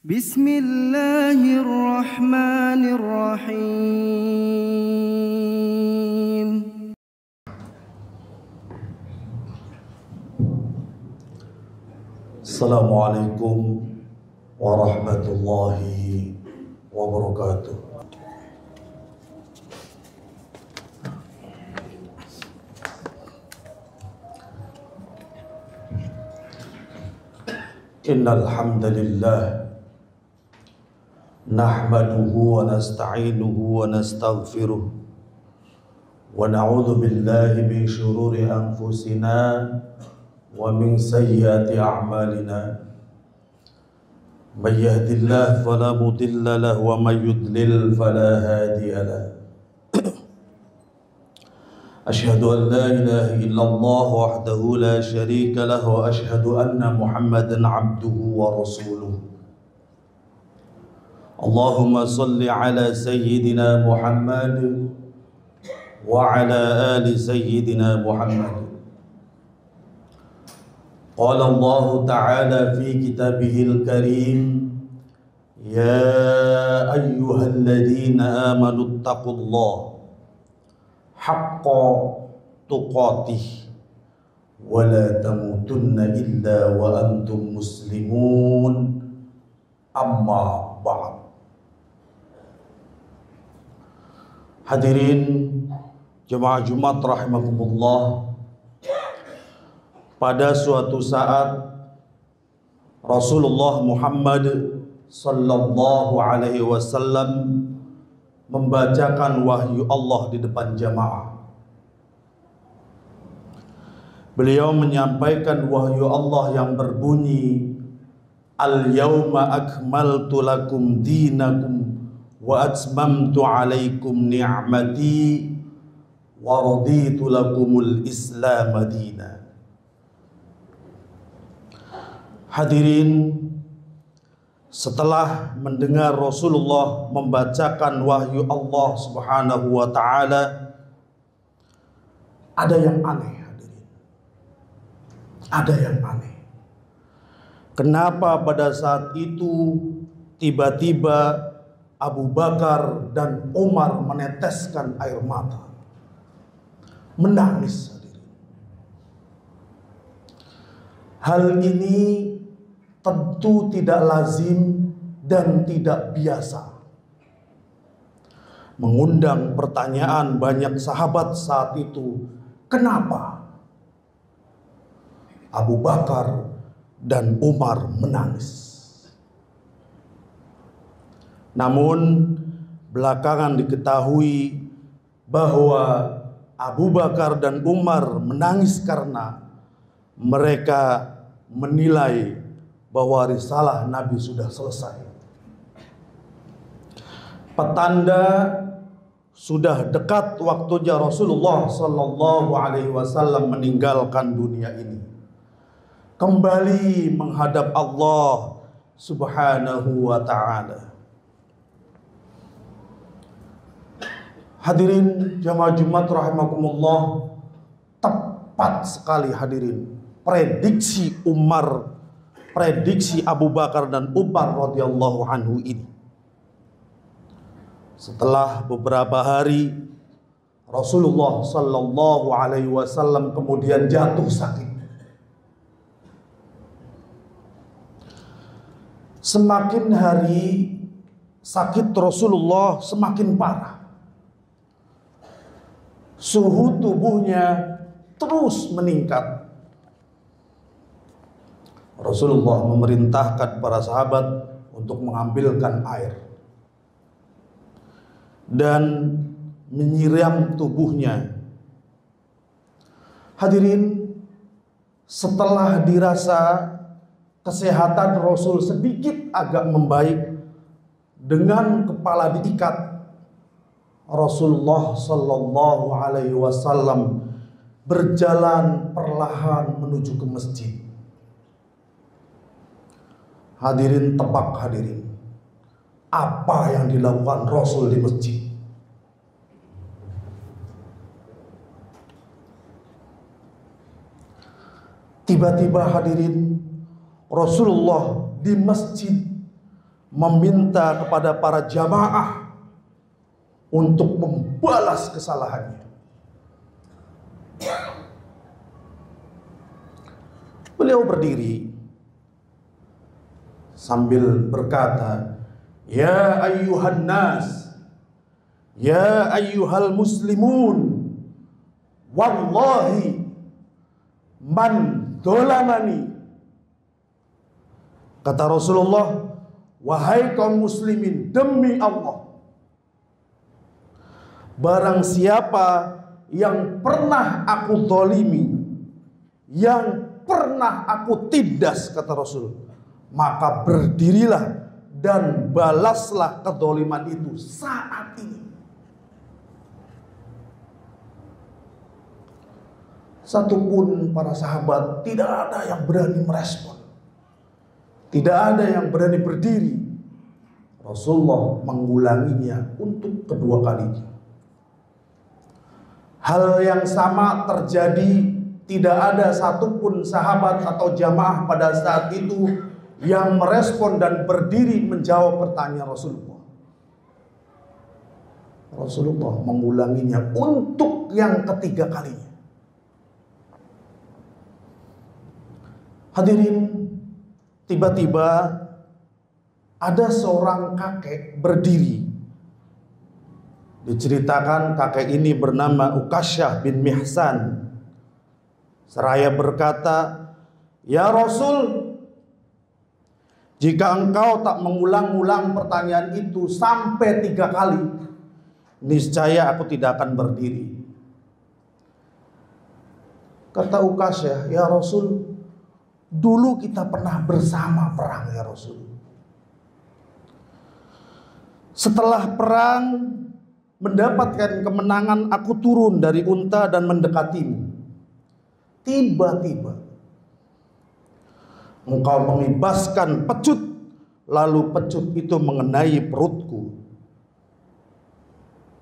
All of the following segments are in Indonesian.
Bismillahirrahmanirrahim. Assalamualaikum warahmatullahi wabarakatuh. Innal hamdalillah nahmaduhu wa nasta'inuhu wa nastaghfiruh wa na'udzu billahi min shururi anfusina wa min sayyiati a'malina. May yahdihillahu fala mudilla lahu wa may yudlil fala hadiya lahu. Asyhadu an la ilaha illallah wahdahu la syarika lahu wa asyhadu anna Muhammadan abduhu wa rasuluh. Allahumma salli ala sayyidina Muhammad wa ala ali sayyidina Muhammad. Qala Allah ta'ala fi kitabihil karim, ya ayyuhalladzina amanu taqullaha haqqa tuqatih wa la tamutunna illa wa antum muslimun, amma ba'd. Hadirin jemaah Jumat rahimakumullah, pada suatu saat Rasulullah Muhammad sallallahu alaihi wasallam membacakan wahyu Allah di depan jamaah. Beliau menyampaikan wahyu Allah yang berbunyi, al-yawma akmaltu lakum dinakum wa atmamtu alaikum ni'mati wa raditu lakumul islam madina. Hadirin, setelah mendengar Rasulullah membacakan wahyu Allah Subhanahu wa ta'ala, ada yang aneh, hadirin. Ada yang aneh. Kenapa pada saat itu tiba-tiba Abu Bakar dan Umar meneteskan air mata, menangis, hadirin. Hal ini tentu tidak lazim dan tidak biasa, mengundang pertanyaan banyak sahabat saat itu. Kenapa Abu Bakar dan Umar menangis? Namun belakangan diketahui bahwa Abu Bakar dan Umar menangis karena mereka menilai bahwa risalah Nabi sudah selesai. Petanda sudah dekat waktunya Rasulullah sallallahu alaihi wasallam meninggalkan dunia ini, kembali menghadap Allah Subhanahu wa ta'ala. Hadirin jamaah Jumat rahimakumullah, tepat sekali hadirin prediksi Abu Bakar dan Umar radhiyallahu anhu ini. Setelah beberapa hari Rasulullah sallallahu alaihi wasallam kemudian jatuh sakit. Semakin hari sakit Rasulullah semakin parah. Suhu tubuhnya terus meningkat. Rasulullah memerintahkan para sahabat untuk mengambilkan air dan menyiram tubuhnya. Hadirin, setelah dirasa kesehatan Rasul sedikit agak membaik, dengan kepala diikat, Rasulullah sallallahu alaihi wasallam berjalan perlahan menuju ke masjid. Hadirin, tebak hadirin, apa yang dilakukan Rasul di masjid? Tiba-tiba hadirin, Rasulullah di masjid meminta kepada para jamaah untuk membalas kesalahannya. Beliau berdiri sambil berkata, "Ya ayyuhan nas, ya ayyuhal muslimun, wallahi man dolamani." Kata Rasulullah, "Wahai kaum muslimin, demi Allah, barang siapa yang pernah aku zalimi, yang pernah aku tindas," kata Rasul, "maka berdirilah dan balaslah kezaliman itu saat ini." Satupun para sahabat tidak ada yang berani merespon, tidak ada yang berani berdiri. Rasulullah mengulanginya untuk kedua kalinya. Hal yang sama terjadi. Tidak ada satupun sahabat atau jamaah pada saat itu yang merespon dan berdiri menjawab pertanyaan Rasulullah. Rasulullah mengulanginya untuk yang ketiga kalinya. Hadirin, tiba-tiba ada seorang kakek berdiri. Diceritakan kakek ini bernama Ukasyah bin Mihsan. Seraya berkata, "Ya Rasul, jika engkau tak mengulang-ulang pertanyaan itu sampai 3 kali, niscaya aku tidak akan berdiri." Kata Ukasyah, "Ya Rasul, dulu kita pernah bersama perang ya Rasul. Setelah perang mendapatkan kemenangan, aku turun dari unta dan mendekatimu. Tiba-tiba engkau mengibaskan pecut, lalu pecut itu mengenai perutku."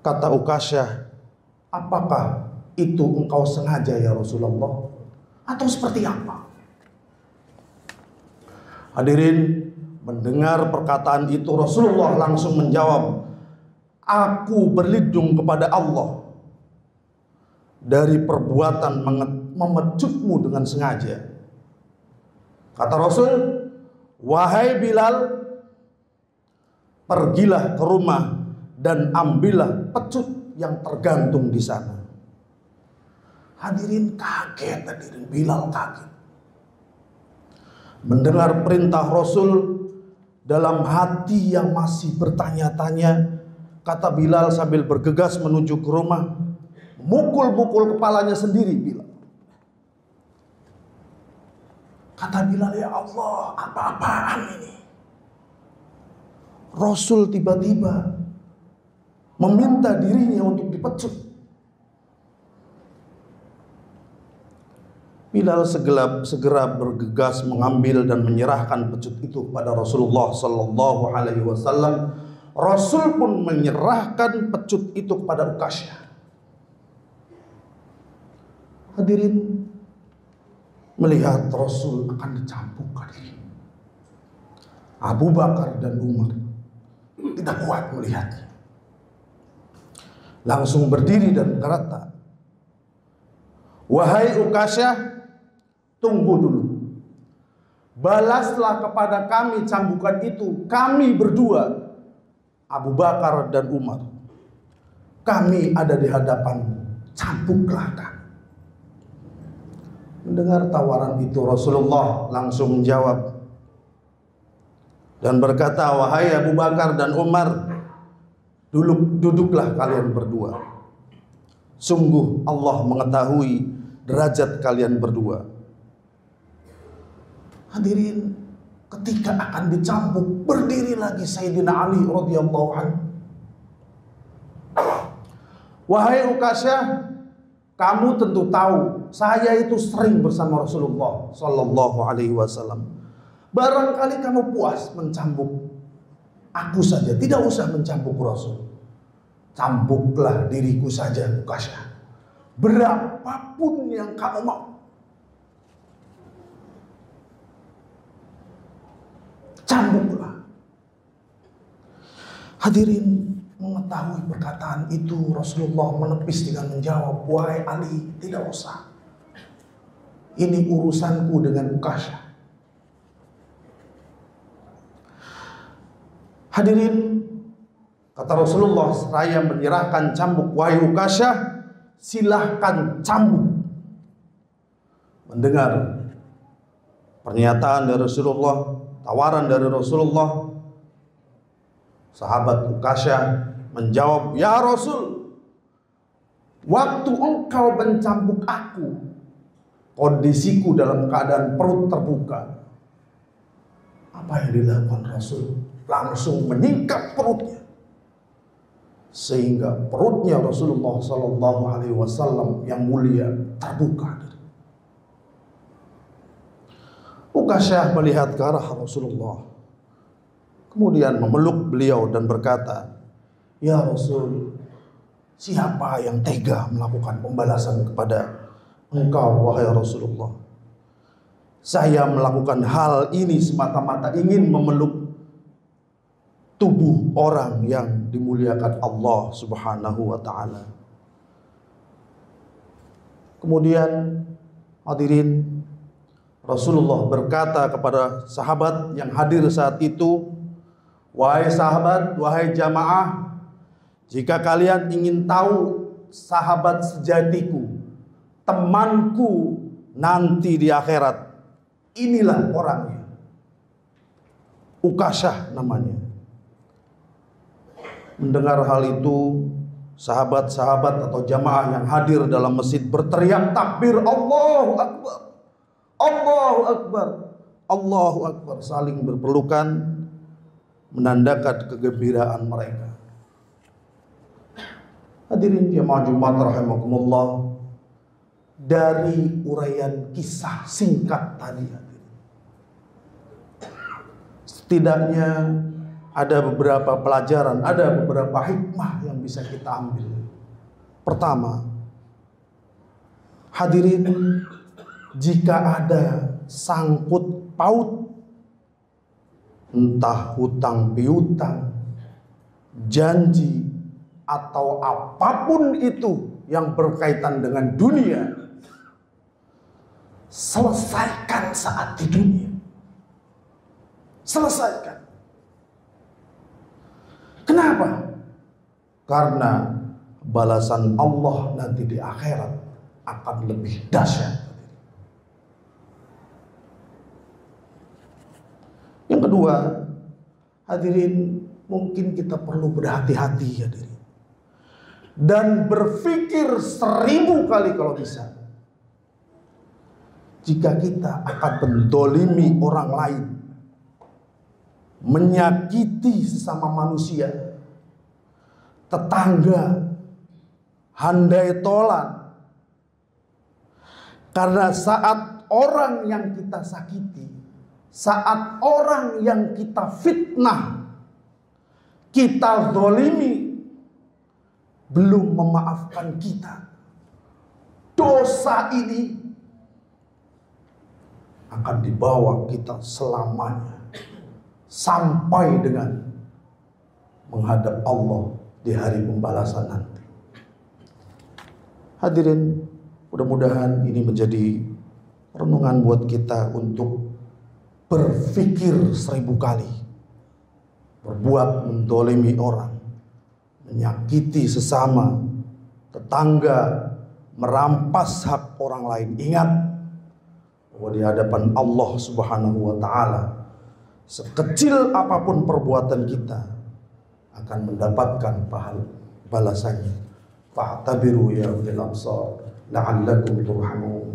Kata Ukasyah, "Apakah itu engkau sengaja ya Rasulullah? Atau seperti apa?" Hadirin, mendengar perkataan itu Rasulullah langsung menjawab, "Aku berlindung kepada Allah dari perbuatan memecutmu dengan sengaja." Kata Rasul, "Wahai Bilal, pergilah ke rumah dan ambillah pecut yang tergantung di sana." Hadirin kaget, hadirin Bilal kaget. Mendengar perintah Rasul, dalam hati yang masih bertanya-tanya, kata Bilal sambil bergegas menuju ke rumah, mukul-mukul kepalanya sendiri Bilal. Kata Bilal, "Ya Allah, apa-apaan ini?" Rasul tiba-tiba meminta dirinya untuk dipecut. Bilal segera bergegas mengambil dan menyerahkan pecut itu kepada Rasulullah Sallallahu Alaihi Wasallam. Rasul pun menyerahkan pecut itu kepada Ukasyah. Hadirin, melihat Rasul akan dicambuk, hadirin, Abu Bakar dan Umar tidak kuat melihatnya. Langsung berdiri dan berkata, "Wahai Ukasyah, tunggu dulu. Balaslah kepada kami cambukan itu, kami berdua, Abu Bakar dan Umar. Kami ada di hadapanmu, cambuklah kami." Mendengar tawaran itu, Rasulullah langsung menjawab dan berkata, "Wahai Abu Bakar dan Umar, duduklah kalian berdua. Sungguh Allah mengetahui derajat kalian berdua." Hadirin, ketika akan dicambuk, berdiri lagi Sayyidina Ali radhiyallahu anhu. "Wahai Ukasyah, kamu tentu tahu saya itu sering bersama Rasulullah Sallallahu Alaihi Wasallam. Barangkali kamu puas mencambuk aku saja, tidak usah mencambuk Rasul. Cambuklah diriku saja Ukasyah, berapapun yang kamu mau. Cambuklah." Hadirin, mengetahui perkataan itu Rasulullah menepis dengan menjawab, wahai Ali, tidak usah. Ini urusanku dengan Ukasyah. Hadirin, kata Rasulullah seraya menyerahkan cambuk, wahai Ukasyah, silahkan cambuk. Mendengar pernyataan dari Rasulullah, tawaran dari Rasulullah, sahabat Ukasyah menjawab, ya Rasul, waktu engkau mencambuk aku, kondisiku dalam keadaan perut terbuka. Apa yang dilakukan Rasul? Langsung menyingkap perutnya, sehingga perutnya Rasulullah SAW yang mulia terbuka. Ukasyah melihat ke arah Rasulullah, kemudian memeluk beliau dan berkata, ya Rasul, siapa yang tega melakukan pembalasan kepada engkau, wahai Rasulullah? Saya melakukan hal ini semata-mata ingin memeluk tubuh orang yang dimuliakan Allah Subhanahu wa ta'ala. Kemudian hadirin, Rasulullah berkata kepada sahabat yang hadir saat itu, wahai sahabat, wahai jamaah, jika kalian ingin tahu sahabat sejatiku, temanku nanti di akhirat, inilah orangnya. Ukasyah namanya. Mendengar hal itu, sahabat-sahabat atau jamaah yang hadir dalam masjid berteriak takbir, Allahu Akbar, Allahu Akbar, Allahu Akbar, saling berpelukan menandakan kegembiraan mereka. Hadirin jamaah Jumat rahimakumullah, dari uraian kisah singkat tadi, setidaknya ada beberapa pelajaran, ada beberapa hikmah yang bisa kita ambil. Pertama, hadirin, jika ada sangkut paut, entah hutang piutang, janji, atau apapun itu yang berkaitan dengan dunia, selesaikan saat di dunia. Selesaikan. Kenapa? Karena balasan Allah nanti di akhirat akan lebih dahsyat. Yang kedua, hadirin, mungkin kita perlu berhati-hati, hadirin, dan berpikir 1000 kali kalau bisa, jika kita akan mendolimi orang lain, menyakiti sesama manusia, tetangga, handai tolan. Karena saat orang yang kita sakiti, saat orang yang kita fitnah, kita zalimi, belum memaafkan kita, dosa ini akan dibawa kita selamanya sampai dengan menghadap Allah di hari pembalasan nanti. Hadirin, mudah-mudahan ini menjadi renungan buat kita untuk berpikir 1000 kali. Berbuat mendolimi orang, menyakiti sesama, tetangga, merampas hak orang lain. Ingat bahwa di hadapan Allah Subhanahu wa ta'ala, sekecil apapun perbuatan kita akan mendapatkan pahala balasannya. Fa'tabiru ya ulil absar la'allakum turhamun.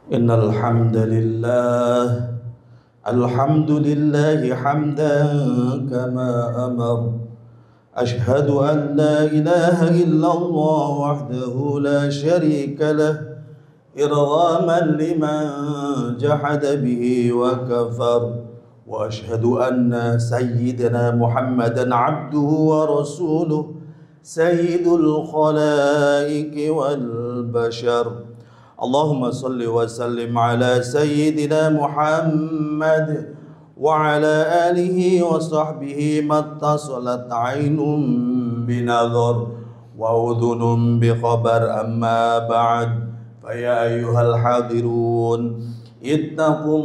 Innal hamdalillah, alhamdulillahi hamdan kama amar. Ashhadu an la ilaha illallah wahdahu la syarika lah, إرغاما لمن جحد به وكفر وأشهد أن سيدنا محمدا عبده ورسوله سيد الخلائق والبشر اللهم صل وسلم على سيدنا محمد وعلى آله وصحبه ما اتصلت عين بنظر وأذن بخبر أما بعد فيا أيها الحاضرون اتقوا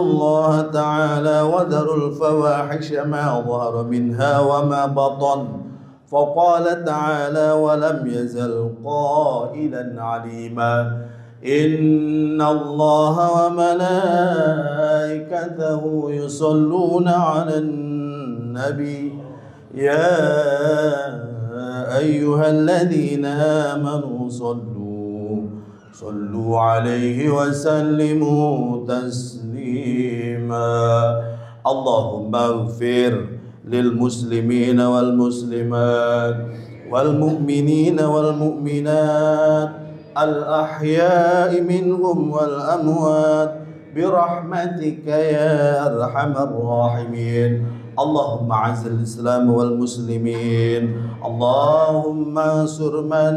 الله تعالى وذروا الفواحش ما ظهر منها وما بطن فقال تعالى ولم يزل قائلا عليما إن الله وملائكته يصلون على النبي يا أيها الذين آمنوا صلوا عليه وسلموا تسليما اللهم اغفر للمسلمين والمسلمات والمؤمنين والمؤمنات الأحياء منهم والأموات برحمتك يا أرحم الراحمين اللهم أعز الإسلام والمسلمين اللهم انصر من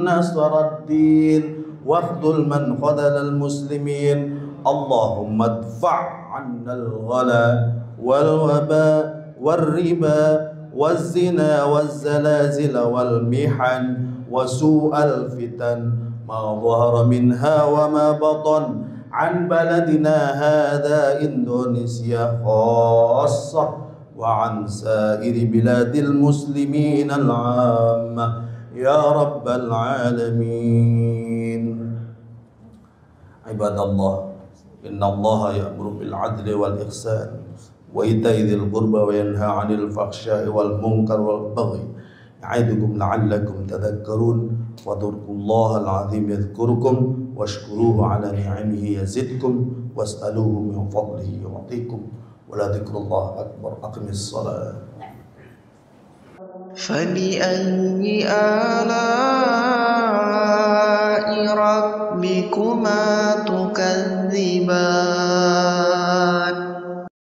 نصر الدين واخذل من خذل المسلمين اللهم ادفع عنا الغلا والوباء والربا والزنا والزلازل والمحن وسوء الفتن ما ظهر منها وما بطن عن بلدنا هذا إندونيسيا خاصة وعن سائر بلاد المسلمين العامة يا رب العالمين عباد الله إن الله يأمر بالعدل والإحسان وإيتاء ذي القربى وينهى عن الفحشاء والمنكر والبغي يعظكم لعلكم تذكرون واذكروا الله العظيم يذكركم واشكروه على نعمه يزدكم واسألوه من فضله يعطيكم ولذكر الله أكبر أقم الصلاة فبأي آلاء ربكما تكذبان